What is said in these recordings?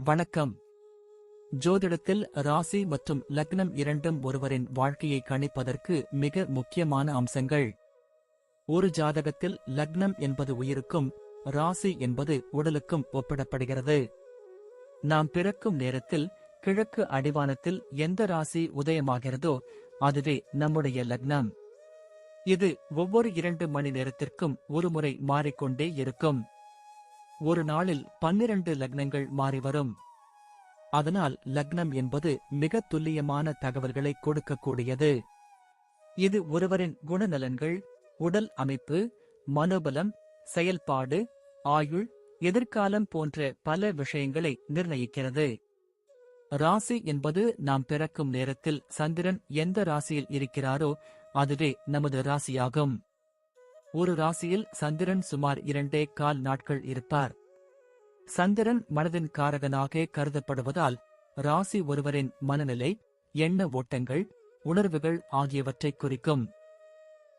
வணக்கம். ஜோதிடத்தில் ராசி மற்றும் லக்னம் இரண்டும் ஒருவரின் வாழ்க்கையை கணிப்பதற்கு மிக முக்கியமான அம்சங்கள். ஒரு ஜாதகத்தில் லக்னம் என்பது உயிருக்கும், ராசி என்பது உடலுக்கும் ஒப்பிடப்படுகிறது. நாம் பிறக்கும் நேரத்தில் கிழக்கு அடிவானத்தில் எந்த ராசி உதயமாகிறதோ அதுவே நம்முடைய லக்னம். இது ஒவ்வொரு 2 மணி நேரத்திற்கும் ஒருமுறை மாறிக்கொண்டே இருக்கும். ஒரு நாளில் 12 லக்னங்கள் மாறிவரும். அதனால் லக்னம் என்பது மிக துல்லியமான தகவல்களை கொடுக்கக்கூடியது. இது ஒருவரின் குணநலன்கள், உடல் அமைப்பு, மனோபலம், செயல்பாடு, ஆயுள், எதிர்காலம் போன்ற பல விஷயங்களை நிர்ணயிக்கிறது. ராசி என்பது நாம் பிறக்கும் நேரத்தில் சந்திரன் எந்த ராசியில் இருக்கிறாரோ அதுவே நமது ராசியாகும். ஒரு ராசியில் சந்திரன் சுமார் 2.25 நாட்கள் இருப்பார். சந்திரன் மனதின் காரகனாக கருதப்படுவதால் ராசி ஒருவரின் மனநிலை, எண்ண ஓட்டங்கள், உணர்வுகள் ஆகியவற்றை குறிக்கும்.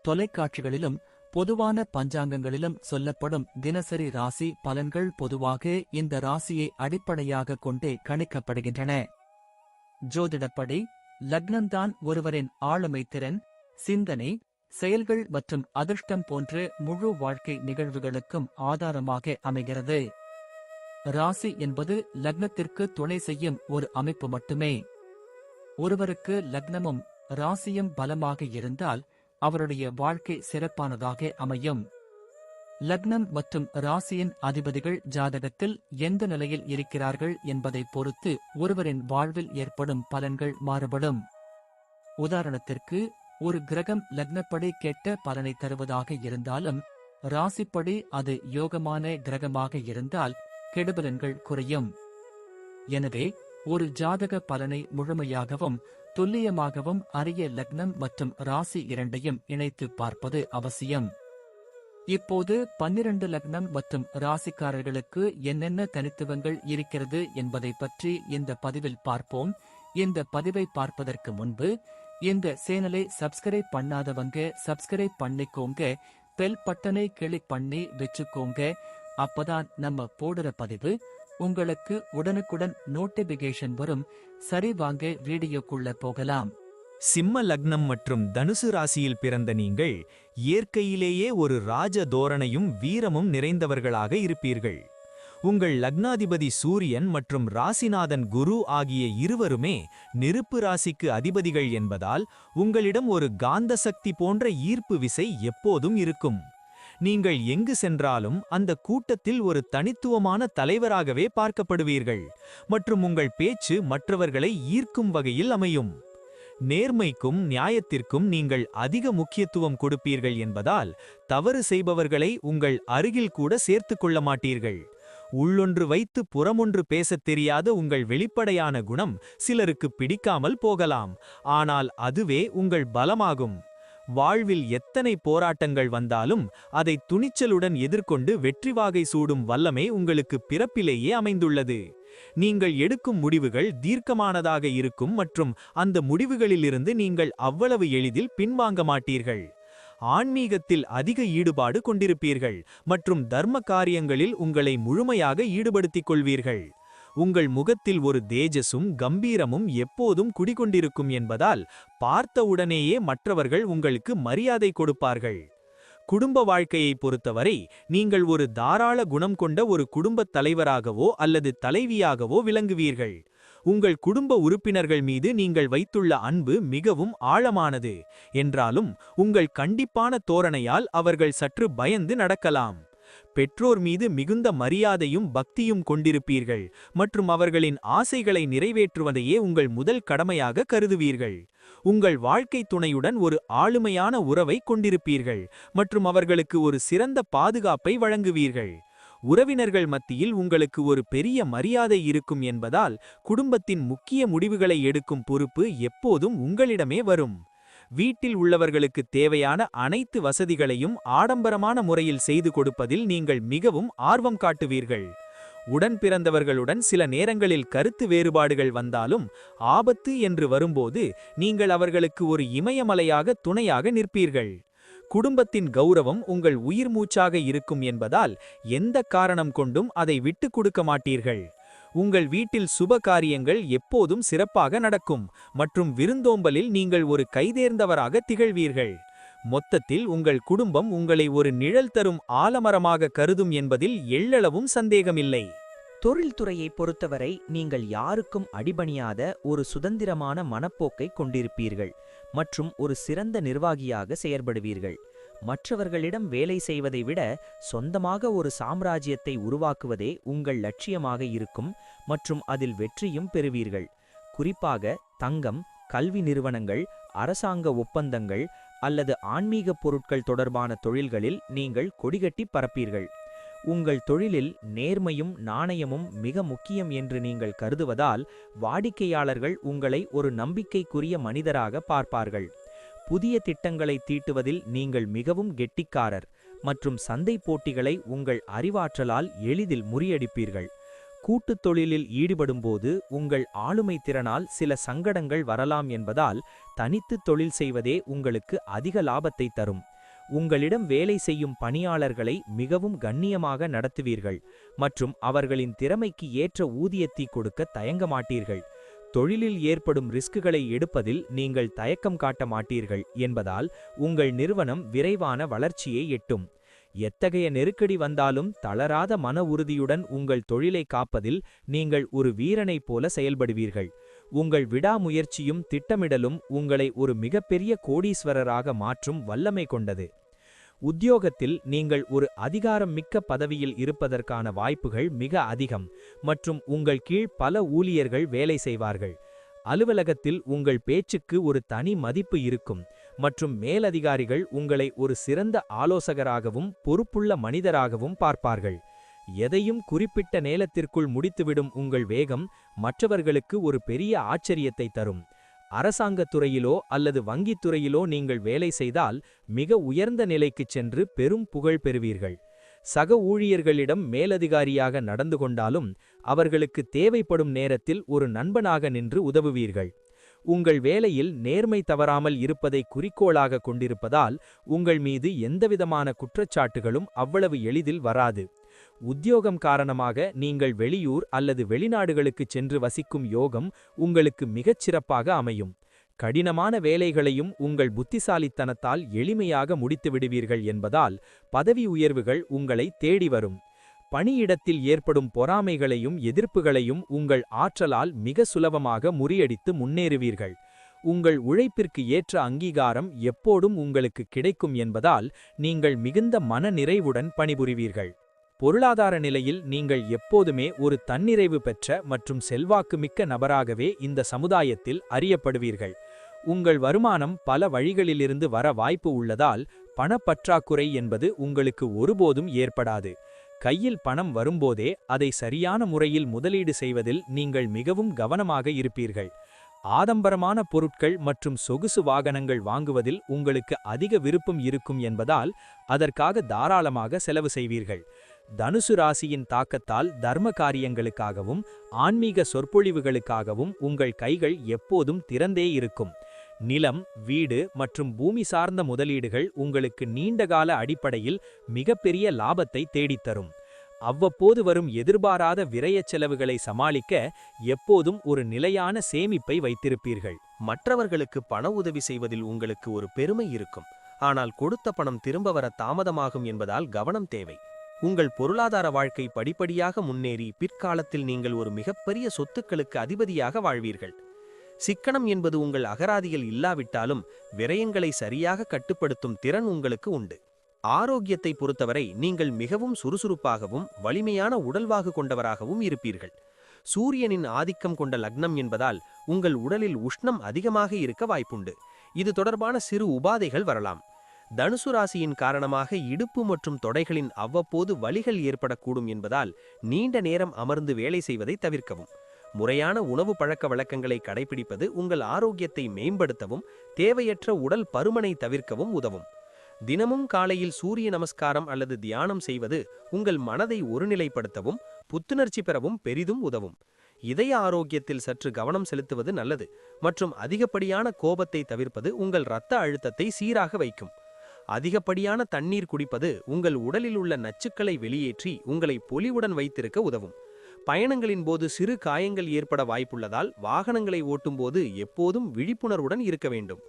தொலைக்காட்சிகளிலும் பொதுவான பஞ்சாங்கங்களிலும் சொல்லப்படும் தினசரி ராசி பலன்கள் பொதுவாக இந்த ராசியை அடிப்படையாக கொண்டே கணிக்கப்படுகின்றன. ஜோதிடப்படி லக்னம்தான் ஒருவரின் ஆளுமை திறன், சிந்தனை, செயல்கள் மற்றும் அதிர்ஷ்டம் போன்ற முழு வாழ்க்கை நிகழ்வுகளுக்கும் ஆதாரமாக அமைகிறது. ராசி என்பது லக்னத்திற்கு துணை செய்யும் ஒரு அமைப்பு மட்டுமே. ஒருவருக்கு லக்னமும் ராசியும் பலமாக இருந்தால் அவருடைய வாழ்க்கை சிறப்பானதாக அமையும். லக்னம் மற்றும் ராசியின் அதிபதிகள் ஜாதகத்தில் எந்த நிலையில் இருக்கிறார்கள் என்பதை பொறுத்து ஒருவரின் வாழ்வில் ஏற்படும் பலன்கள் மாறுபடும். உதாரணத்திற்கு, ஒரு கிரகம் லக்னப்படி கெட்ட பலனை தருவதாக இருந்தாலும் ராசிப்படி அது யோகமான கிரகமாக இருந்தால் கெடுபலன்கள் குறையும். எனவே ஒரு ஜாதக பலனை முழுமையாகவும் துல்லியமாகவும் அறிய லக்னம் மற்றும் ராசி இரண்டையும் இணைத்து பார்ப்பது அவசியம். இப்போது 12 லக்னம் மற்றும் ராசிக்காரர்களுக்கு என்னென்ன தனித்துவங்கள் இருக்கிறது என்பதை பற்றி இந்த பதிவில் பார்ப்போம். இந்த பதிவை பார்ப்பதற்கு முன்பு இந்த சேனலை சப்ஸ்கிரைப் பண்ணாதவங்க சப்ஸ்கிரைப் பண்ணிக்கோங்க, பெல் பட்டனை கிளிக் பண்ணி வச்சுக்கோங்க. அப்பதான் நம்ம போடுற பதிவு உங்களுக்கு உடனுக்குடன் நோட்டிபிகேஷன் வரும். சரி, வாங்க வீடியோக்குள்ள போகலாம். சிம்ம லக்னம் மற்றும் தனுசு ராசியில் பிறந்த நீங்கள் இயற்கையிலேயே ஒரு ராஜ தோரணையும் வீரமும் நிறைந்தவர்களாக இருப்பீர்கள். உங்கள் லக்னாதிபதி சூரியன் மற்றும் ராசிநாதன் குரு ஆகிய இருவருமே நெருப்பு ராசிக்கு அதிபதிகள் என்பதால் உங்களிடம் ஒரு காந்த சக்தி போன்ற ஈர்ப்பு விசை எப்போதும் இருக்கும். நீங்கள் எங்கு சென்றாலும் அந்த கூட்டத்தில் ஒரு தனித்துவமான தலைவராகவே பார்க்கப்படுவீர்கள் மற்றும் உங்கள் பேச்சு மற்றவர்களை ஈர்க்கும் வகையில் அமையும். நேர்மைக்கும் நியாயத்திற்கும் நீங்கள் அதிக முக்கியத்துவம் கொடுப்பீர்கள் என்பதால் தவறு செய்பவர்களை உங்கள் அருகில் கூட சேர்த்து கொள்ள மாட்டீர்கள். உள்ளொன்று வைத்து புறமொன்று பேசத் தெரியாத உங்கள் வெளிப்படையான குணம் சிலருக்கு பிடிக்காமல் போகலாம், ஆனால் அதுவே உங்கள் பலமாகும். வாழ்வில் எத்தனை போராட்டங்கள் வந்தாலும் அதை துணிச்சலுடன் எதிர்கொண்டு வெற்றி வாகை சூடும் வல்லமை உங்களுக்கு பிறப்பிலேயே அமைந்துள்ளது. நீங்கள் எடுக்கும் முடிவுகள் தீர்க்கமானதாக இருக்கும் மற்றும் அந்த முடிவுகளிலிருந்து நீங்கள் அவ்வளவு எளிதில் பின்வாங்க மாட்டீர்கள். ஆன்மீகத்தில் அதிக ஈடுபாடு கொண்டிருப்பீர்கள் மற்றும் தர்ம காரியங்களில் உங்களை முழுமையாக ஈடுபடுத்திக் கொள்வீர்கள். உங்கள் முகத்தில் ஒரு தேஜஸும் கம்பீரமும் எப்போதும் குடிகொண்டிருக்கும் என்பதால் பார்த்தவுடனேயே மற்றவர்கள் உங்களுக்கு மரியாதை கொடுப்பார்கள். குடும்ப வாழ்க்கையை பொறுத்தவரை நீங்கள் ஒரு தாராள குணம் கொண்ட ஒரு குடும்பத் தலைவராகவோ அல்லது தலைவியாகவோ விளங்குவீர்கள். உங்கள் குடும்ப உறுப்பினர்கள் மீது நீங்கள் வைத்துள்ள அன்பு மிகவும் ஆழமானது என்றாலும் உங்கள் கண்டிப்பான தோரணையால் அவர்கள் சற்று பயந்து நடக்கலாம். பெற்றோர் மீது மிகுந்த மரியாதையும் பக்தியும் கொண்டிருப்பீர்கள் மற்றும் அவர்களின் ஆசைகளை நிறைவேற்றுவதையே உங்கள் முதல் கடமையாக கருதுவீர்கள். உங்கள் வாழ்க்கை துணையுடன் ஒரு ஆளுமையான உறவை கொண்டிருப்பீர்கள் மற்றும் அவர்களுக்கு ஒரு சிறந்த பாதுகாப்பை வழங்குவீர்கள். உறவினர்கள் மத்தியில் உங்களுக்கு ஒரு பெரிய மரியாதை இருக்கும் என்பதால் குடும்பத்தின் முக்கிய முடிவுகளை எடுக்கும் பொறுப்பு எப்போதும் உங்களிடமே வரும். வீட்டில் உள்ளவர்களுக்கு தேவையான அனைத்து வசதிகளையும் ஆடம்பரமான முறையில் செய்து கொடுப்பதில் நீங்கள் மிகவும் ஆர்வம் காட்டுவீர்கள். உடன் பிறந்தவர்களுடன் சில நேரங்களில் கருத்து வேறுபாடுகள் வந்தாலும் ஆபத்து என்று வரும்போது நீங்கள் அவர்களுக்கு ஒரு இமயமலையாக துணையாக நிற்பீர்கள். குடும்பத்தின் கௌரவம் உங்கள் உயிர் மூச்சாக இருக்கும் என்பதால் எந்த காரணம் கொண்டும் அதை விட்டுக் கொடுக்க மாட்டீர்கள். உங்கள் வீட்டில் சுப காரியங்கள் எப்போதும் சிறப்பாக நடக்கும் மற்றும் விருந்தோம்பலில் நீங்கள் ஒரு கைதேர்ந்தவராக திகழ்வீர்கள். மொத்தத்தில் உங்கள் குடும்பம் உங்களை ஒரு நிழல் தரும் ஆலமரமாக கருதும் என்பதில் எள்ளளவும் சந்தேகமில்லை. தொழில்துறையை பொறுத்தவரை நீங்கள் யாருக்கும் அடிபணியாத ஒரு சுதந்திரமான மனப்போக்கை கொண்டிருப்பீர்கள் மற்றும் ஒரு சிறந்த நிர்வாகியாக செயற்படுவீர்கள். மற்றவர்களிடம் வேலை செய்வதை விட சொந்தமாக ஒரு சாம்ராஜ்யத்தை உருவாக்குவதே உங்கள் லட்சியமாக இருக்கும் மற்றும் அதில் வெற்றியும் பெறுவீர்கள். குறிப்பாக தங்கம், கல்வி நிறுவனங்கள், அரசாங்க ஒப்பந்தங்கள் அல்லது ஆன்மீக பொருட்கள் தொடர்பான தொழில்களில் நீங்கள் கொடிகட்டி பறப்பீர்கள். உங்கள் தொழிலில் நேர்மையும் நாணயமும் மிக முக்கியம் என்று நீங்கள் கருதுவதால் வாடிக்கையாளர்கள் உங்களை ஒரு நம்பிக்கைக்குரிய மனிதராக பார்ப்பார்கள். புதிய திட்டங்களை தீட்டுவதில் நீங்கள் மிகவும் கெட்டிக்காரர் மற்றும் சந்தை போட்டிகளை உங்கள் அறிவாற்றலால் எளிதில் முறியடிப்பீர்கள். கூட்டுத் தொழிலில் ஈடுபடும்போது உங்கள் ஆளுமை திறனால் சில சங்கடங்கள் வரலாம் என்பதால் தனித்து தொழில் செய்வதே உங்களுக்கு அதிக லாபத்தை தரும். உங்களிடம் வேலை செய்யும் பணியாளர்களை மிகவும் கண்ணியமாக நடத்துவீர்கள் மற்றும் அவர்களின் திறமைக்கு ஏற்ற ஊதியத்தை கொடுக்க தயங்க மாட்டீர்கள். தொழிலில் ஏற்படும் ரிஸ்குகளை எடுப்பதில் நீங்கள் தயக்கம் காட்ட மாட்டீர்கள் என்பதால் உங்கள் நிறுவனம் விரைவான வளர்ச்சியை எட்டும். எத்தகைய நெருக்கடி வந்தாலும் தளராத மன உறுதியுடன் உங்கள் தொழிலை காப்பதில் நீங்கள் ஒரு வீரனைப் போல செயல்படுவீர்கள். உங்கள் விடாமுயற்சியும் திட்டமிடலும் உங்களை ஒரு மிகப்பெரிய கோடீஸ்வரராக மாற்றும் வல்லமை கொண்டது. உத்தியோகத்தில் நீங்கள் ஒரு அதிகாரம் மிக்க பதவியில் இருப்பதற்கான வாய்ப்புகள் மிக அதிகம் மற்றும் உங்கள் கீழ் பல ஊழியர்கள் வேலை செய்வார்கள். அலுவலகத்தில் உங்கள் பேச்சுக்கு ஒரு தனி மதிப்பு இருக்கும் மற்றும் மேலதிகாரிகள் உங்களை ஒரு சிறந்த ஆலோசகராகவும் பொறுப்புள்ள மனிதராகவும் பார்ப்பார்கள். எதையும் குறிப்பிட்ட நேரத்திற்குள் முடித்துவிடும் உங்கள் வேகம் மற்றவர்களுக்கு ஒரு பெரிய ஆச்சரியத்தை தரும். அரசாங்கத் துறையிலோ அல்லது வங்கித் துறையிலோ நீங்கள் வேலை செய்தால் மிக உயர்ந்த நிலைக்குச் சென்று பெரும் புகழ் பெறுவீர்கள். சக ஊழியர்களிடம் மேலதிகாரியாக நடந்து கொண்டாலும் அவர்களுக்கு தேவைப்படும் நேரத்தில் ஒரு நண்பனாக நின்று உதவுவீர்கள். உங்கள் வேலையில் நேர்மை தவறாமல் இருப்பதை குறிக்கோளாக கொண்டிருப்பதால் உங்கள் மீது எந்தவிதமான குற்றச்சாட்டுகளும் அவ்வளவு எளிதில் வராது. உத்தியோகம் காரணமாக நீங்கள் வெளியூர் அல்லது வெளிநாடுகளுக்குச் சென்று வசிக்கும் யோகம் உங்களுக்கு மிகச் சிறப்பாக அமையும். கடினமான வேலைகளையும் உங்கள் புத்திசாலித்தனத்தால் எளிமையாக முடித்துவிடுவீர்கள் என்பதால் பதவி உயர்வுகள் உங்களை தேடி வரும். பணியிடத்தில் ஏற்படும் பொறாமைகளையும் எதிர்ப்புகளையும் உங்கள் ஆற்றலால் மிக சுலபமாக முறியடித்து முன்னேறுவீர்கள். உங்கள் உழைப்பிற்கு ஏற்ற அங்கீகாரம் எப்போதும் உங்களுக்கு கிடைக்கும் என்பதால் நீங்கள் மிகுந்த மன நிறைவுடன் பணிபுரிவீர்கள். பொருளாதார நிலையில் நீங்கள் எப்போதுமே ஒரு தன்னிறைவு பெற்ற மற்றும் செல்வாக்குமிக்க நபராகவே இந்த சமுதாயத்தில் அறியப்படுவீர்கள். உங்கள் வருமானம் பல வழிகளிலிருந்து வர வாய்ப்பு உள்ளதால் பணப்பற்றாக்குறை என்பது உங்களுக்கு ஒருபோதும் ஏற்படாது. கையில் பணம் வரும்போதே அதை சரியான முறையில் முதலீடு செய்வதில் நீங்கள் மிகவும் கவனமாக இருப்பீர்கள். ஆடம்பரமான பொருட்கள் மற்றும் சொகுசு வாகனங்கள் வாங்குவதில் உங்களுக்கு அதிக விருப்பம் இருக்கும் என்பதால் அதற்காக தாராளமாக செலவு செய்வீர்கள். தனுசு ராசியின் தாக்கத்தால் தர்ம காரியங்களுக்காகவும் ஆன்மீக சொற்பொழிவுகளுக்காகவும் உங்கள் கைகள் எப்போதும் திறந்தே இருக்கும். நிலம், வீடு மற்றும் பூமி சார்ந்த முதலீடுகள் உங்களுக்கு நீண்டகால அடிப்படையில் மிகப்பெரிய லாபத்தை தேடித்தரும். அவ்வப்போது வரும் எதிர்பாராத விரயச் செலவுகளை சமாளிக்க எப்போதும் ஒரு நிலையான சேமிப்பை வைத்திருப்பீர்கள். மற்றவர்களுக்கு பண உதவி செய்வதில் உங்களுக்கு ஒரு பெருமை இருக்கும். ஆனால் கொடுத்த பணம் திரும்ப வர தாமதமாகும் என்பதால் கவனம் தேவை. உங்கள் பொருளாதார வாழ்க்கை படிப்படியாக முன்னேறி பிற்காலத்தில் நீங்கள் ஒரு மிகப்பெரிய சொத்துக்களுக்கு அதிபதியாக வாழ்வீர்கள். சிக்கனம் என்பது உங்கள் அகராதியில் இல்லாவிட்டாலும் விரயங்களை சரியாக கட்டுப்படுத்தும் திறன் உங்களுக்கு உண்டு. ஆரோக்கியத்தை பொறுத்தவரை நீங்கள் மிகவும் சுறுசுறுப்பாகவும் வலிமையான உடல்வாகு கொண்டவராகவும் இருப்பீர்கள். சூரியனின் ஆதிக்கம் கொண்ட லக்னம் என்பதால் உங்கள் உடலில் உஷ்ணம் அதிகமாக இருக்க வாய்ப்புண்டு. இது தொடர்பான சிறு உபாதைகள் வரலாம். தனுசு ராசியின் காரணமாக இடுப்பு மற்றும் தொடைகளின் அவ்வப்போது வலிகள் ஏற்படக்கூடும் என்பதால் நீண்ட நேரம் அமர்ந்து வேலை செய்வதை தவிர்க்கவும். முறையான உணவு பழக்க வழக்கங்களை கடைபிடிப்பது உங்கள் ஆரோக்கியத்தை மேம்படுத்தவும் தேவையற்ற உடல் பருமனை தவிர்க்கவும் உதவும். தினமும் காலையில் சூரிய நமஸ்காரம் அல்லது தியானம் செய்வது உங்கள் மனதை ஒருநிலைப்படுத்தவும் புத்துணர்ச்சி பெறவும் பெரிதும் உதவும். இதய ஆரோக்கியத்தில் சற்று கவனம் செலுத்துவது நல்லது மற்றும் அதிகப்படியான கோபத்தை தவிர்ப்பது உங்கள் இரத்த அழுத்தத்தை சீராக வைக்கும். அதிகப்படியான தண்ணீர் குடிப்பது உங்கள் உடலில் உள்ள நச்சுக்களை வெளியேற்றி உங்களை பொலிவுடன் வைத்திருக்க உதவும். பயணங்களின் போது சிறு காயங்கள் ஏற்பட வாய்ப்புள்ளதால் வாகனங்களை ஓட்டும்போது எப்போதும் விழிப்புணர்வுடன் இருக்க வேண்டும்.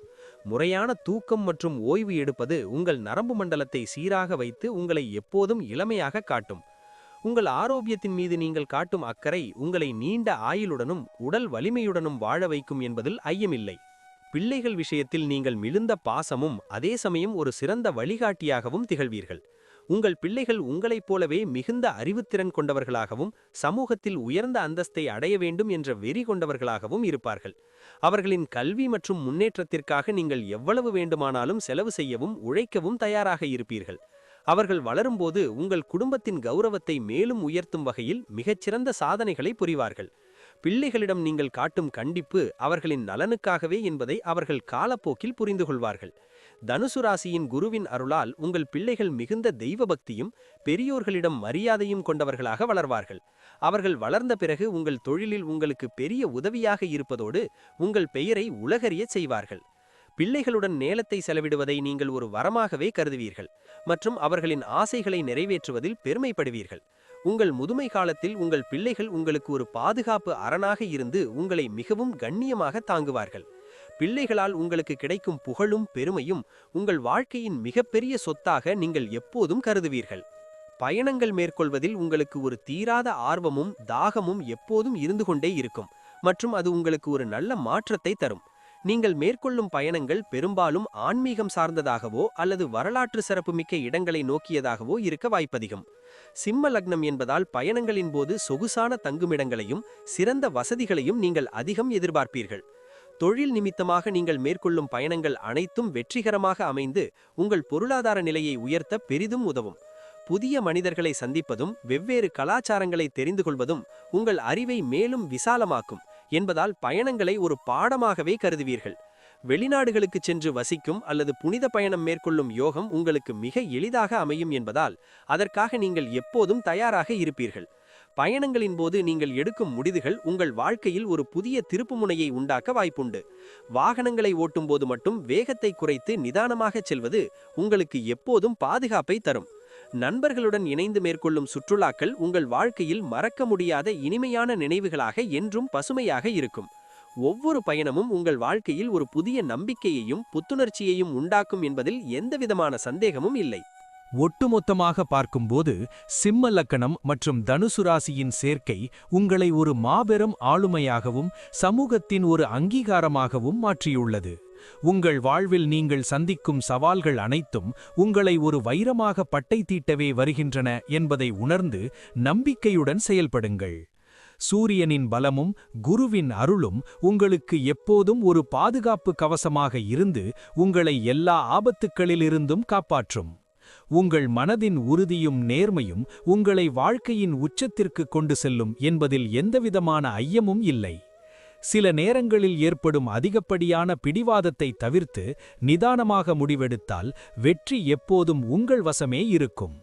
முறையான தூக்கம் மற்றும் ஓய்வு எடுப்பது உங்கள் நரம்பு மண்டலத்தை சீராக வைத்து உங்களை எப்போதும் இளமையாக காட்டும். உங்கள் ஆரோக்கியத்தின் மீது நீங்கள் காட்டும் அக்கறை உங்களை நீண்ட ஆயுளுடனும் உடல் வலிமையுடனும் வாழ வைக்கும் என்பதில் ஐயமில்லை. பிள்ளைகள் விஷயத்தில் நீங்கள் மிகுந்த பாசமும் அதே சமயம் ஒரு சிறந்த வழிகாட்டியாகவும் திகழ்வீர்கள். உங்கள் பிள்ளைகள் உங்களைப் போலவே மிகுந்த அறிவுத்திறன் கொண்டவர்களாகவும் சமூகத்தில் உயர்ந்த அந்தஸ்தை அடைய வேண்டும் என்ற வெறி கொண்டவர்களாகவும் இருப்பார்கள். அவர்களின் கல்வி மற்றும் முன்னேற்றத்திற்காக நீங்கள் எவ்வளவு வேண்டுமானாலும் செலவு செய்யவும் உழைக்கவும் தயாராக இருப்பீர்கள். அவர்கள் வளரும்போது உங்கள் குடும்பத்தின் கௌரவத்தை மேலும் உயர்த்தும் வகையில் மிகச்சிறந்த சாதனைகளை புரிவார்கள். பிள்ளைகளிடம் நீங்கள் காட்டும் கண்டிப்பு அவர்களின் நலனுக்காகவே என்பதை அவர்கள் காலப்போக்கில் புரிந்து கொள்வார்கள். தனுசு ராசியின் குருவின் அருளால் உங்கள் பிள்ளைகள் மிகுந்த தெய்வ பக்தியும் பெரியோர்களிடம் மரியாதையும் கொண்டவர்களாக வளர்வார்கள். அவர்கள் வளர்ந்த பிறகு உங்கள் தொழிலில் உங்களுக்கு பெரிய உதவியாக இருப்பதோடு உங்கள் பெயரை உலகறியச் செய்வார்கள். பிள்ளைகளுடன் நேரத்தை செலவிடுவதை நீங்கள் ஒரு வரமாகவே கருதுவீர்கள் மற்றும் அவர்களின் ஆசைகளை நிறைவேற்றுவதில் பெருமைப்படுவீர்கள். உங்கள் முதுமை காலத்தில் உங்கள் பிள்ளைகள் உங்களுக்கு ஒரு பாதுகாப்பு அரணாக இருந்து உங்களை மிகவும் கண்ணியமாக தாங்குவார்கள். பிள்ளைகளால் உங்களுக்கு கிடைக்கும் புகழும் பெருமையும் உங்கள் வாழ்க்கையின் மிகப்பெரிய சொத்தாக நீங்கள் எப்போதும் கருதுவீர்கள். பயணங்கள் மேற்கொள்வதில் உங்களுக்கு ஒரு தீராத ஆர்வமும் தாகமும் எப்போதும் இருந்து கொண்டே இருக்கும் மற்றும் அது உங்களுக்கு ஒரு நல்ல மாற்றத்தை தரும். நீங்கள் மேற்கொள்ளும் பயணங்கள் பெரும்பாலும் ஆன்மீகம் சார்ந்ததாகவோ அல்லது வரலாற்று சிறப்புமிக்க இடங்களை நோக்கியதாகவோ இருக்க வாய்ப்பதிகம். சிம்ம லக்னம் என்பதால் பயணங்களின் போது சொகுசான தங்குமிடங்களையும் சிறந்த வசதிகளையும் நீங்கள் அதிகம் எதிர்பார்ப்பீர்கள். தொழில் நிமித்தமாக நீங்கள் மேற்கொள்ளும் பயணங்கள் அனைத்தும் வெற்றிகரமாக அமைந்து உங்கள் பொருளாதார நிலையை உயர்த்த பெரிதும் உதவும். புதிய மனிதர்களை சந்திப்பதும் வெவ்வேறு கலாச்சாரங்களை தெரிந்து கொள்வதும் உங்கள் அறிவை மேலும் விசாலமாக்கும் என்பதால் பயணங்களை ஒரு பாடமாகவே கருதுவீர்கள். வெளிநாடுகளுக்கு சென்று வசிக்கும் அல்லது புனித பயணம் மேற்கொள்ளும் யோகம் உங்களுக்கு மிக எளிதாக அமையும் என்பதால் அதற்காக நீங்கள் எப்போதும் தயாராக இருப்பீர்கள். பயணங்களின் போது நீங்கள் எடுக்கும் முடிவுகள் உங்கள் வாழ்க்கையில் ஒரு புதிய திருப்புமுனையை உண்டாக்க வாய்ப்புண்டு. வாகனங்களை ஓட்டும் போது மட்டும் வேகத்தை குறைத்து நிதானமாக செல்வது உங்களுக்கு எப்போதும் பாதுகாப்பை தரும். நண்பர்களுடன் இணைந்து மேற்கொள்ளும் சுற்றுலாக்கள் உங்கள் வாழ்க்கையில் மறக்க முடியாத இனிமையான நினைவுகளாக என்றும் பசுமையாக இருக்கும். ஒவ்வொரு பயணமும் உங்கள் வாழ்க்கையில் ஒரு புதிய நம்பிக்கையையும் புத்துணர்ச்சியையும் உண்டாக்கும் என்பதில் எந்தவிதமான சந்தேகமும் இல்லை. ஒட்டுமொத்தமாக பார்க்கும்போது சிம்ம லக்கணம் மற்றும் தனுசு ராசியின் சேர்க்கை உங்களை ஒரு மாபெரும் ஆளுமையாகவும் சமூகத்தின் ஒரு அங்கீகாரமாகவும் மாற்றியுள்ளது. உங்கள் வாழ்வில் நீங்கள் சந்திக்கும் சவால்கள் அனைத்தும் உங்களை ஒரு வைரமாக பட்டை தீட்டவே வருகின்றன என்பதை உணர்ந்து நம்பிக்கையுடன் செயல்படுங்கள். சூரியனின் பலமும் குருவின் அருளும் உங்களுக்கு எப்போதும் ஒரு பாதுகாப்பு கவசமாக இருந்து உங்களை எல்லா ஆபத்துக்களிலிருந்தும் காப்பாற்றும். உங்கள் மனதின் உறுதியும் நேர்மையும் உங்களை வாழ்க்கையின் உச்சத்திற்கு கொண்டு செல்லும் என்பதில் எந்தவிதமான ஐயமும் இல்லை. சில நேரங்களில் ஏற்படும் அதிகப்படியான பிடிவாதத்தை தவிர்த்து நிதானமாக முடிவெடுத்தால் வெற்றி எப்போதும் உங்கள் வசமே இருக்கும்.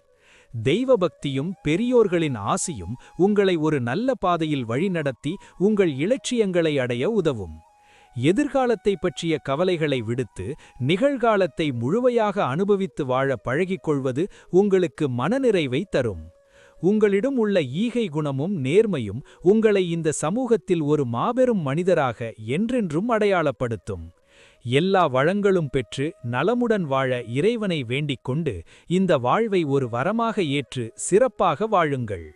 தெய்வ பக்தியும் பெரியோர்களின் ஆசியும் உங்களை ஒரு நல்ல பாதையில் வழிநடத்தி உங்கள் இலட்சியங்களை அடைய உதவும். எதிர்காலத்தை பற்றிய கவலைகளை விடுத்து நிகழ்காலத்தை முழுமையாக அனுபவித்து வாழ பழகிக்கொள்வது உங்களுக்கு மனநிறைவை தரும். உங்களிடம் உள்ள ஈகை குணமும் நேர்மையும் உங்களை இந்த சமூகத்தில் ஒரு மாபெரும் மனிதராக என்றென்றும் அடையாளப்படுத்தும். எல்லா வளங்களும் பெற்று நலமுடன் வாழ இறைவனை வேண்டிக் கொண்டு இந்த வாழ்வை ஒரு வரமாக ஏற்று சிறப்பாக வாழுங்கள்.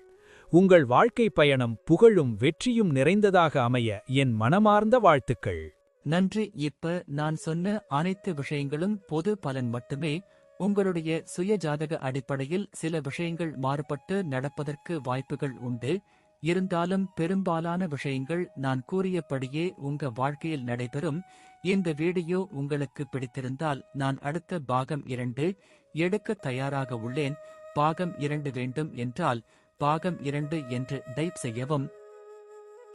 உங்கள் வாழ்க்கை பயணம் புகழும் வெற்றியும் நிறைந்ததாக அமைய என் மனமார்ந்த வாழ்த்துக்கள். நன்றி. இப்ப நான் சொன்ன அனைத்து விஷயங்களும் பொது பலன் மட்டுமே. உங்களுடைய சுய ஜாதக அடிப்படையில் சில விஷயங்கள் மாறுபட்டு நடப்பதற்கு வாய்ப்புகள் உண்டு. இருந்தாலும் பெரும்பாலான விஷயங்கள் நான் கூறியபடியே உங்க வாழ்க்கையில் நடைபெறும். இந்த வீடியோ உங்களுக்கு பிடித்திருந்தால் நான் அடுத்த பாகம் 2 எடுக்க தயாராக உள்ளேன். பாகம் 2 வேண்டும் என்றால் பாகம் 2 என்று டைப் செய்யவும்.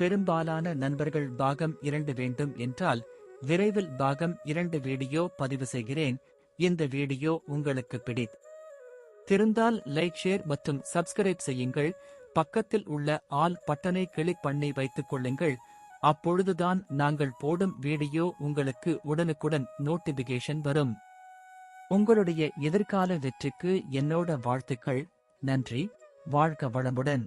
பெரும்பாலான நண்பர்கள் பாகம் 2 வேண்டும் என்றால் விரைவில் பாகம் 2 வீடியோ பதிவு செய்கிறேன். இந்த வீடியோ உங்களுக்கு பிடித்திருந்தால் லைக், ஷேர் மற்றும் சப்ஸ்கிரைப் செய்யுங்கள். பக்கத்தில் உள்ள ஆல் பட்டனை கிளிக் பண்ணி வைத்துக் கொள்ளுங்கள். அப்பொழுதுதான் நாங்கள் போடும் வீடியோ உங்களுக்கு உடனுக்குடன் நோட்டிபிகேஷன் வரும். உங்களுடைய எதிர்கால வெற்றிக்கு என்னோட வாழ்த்துக்கள். நன்றி. வாழ்க வளமுடன்.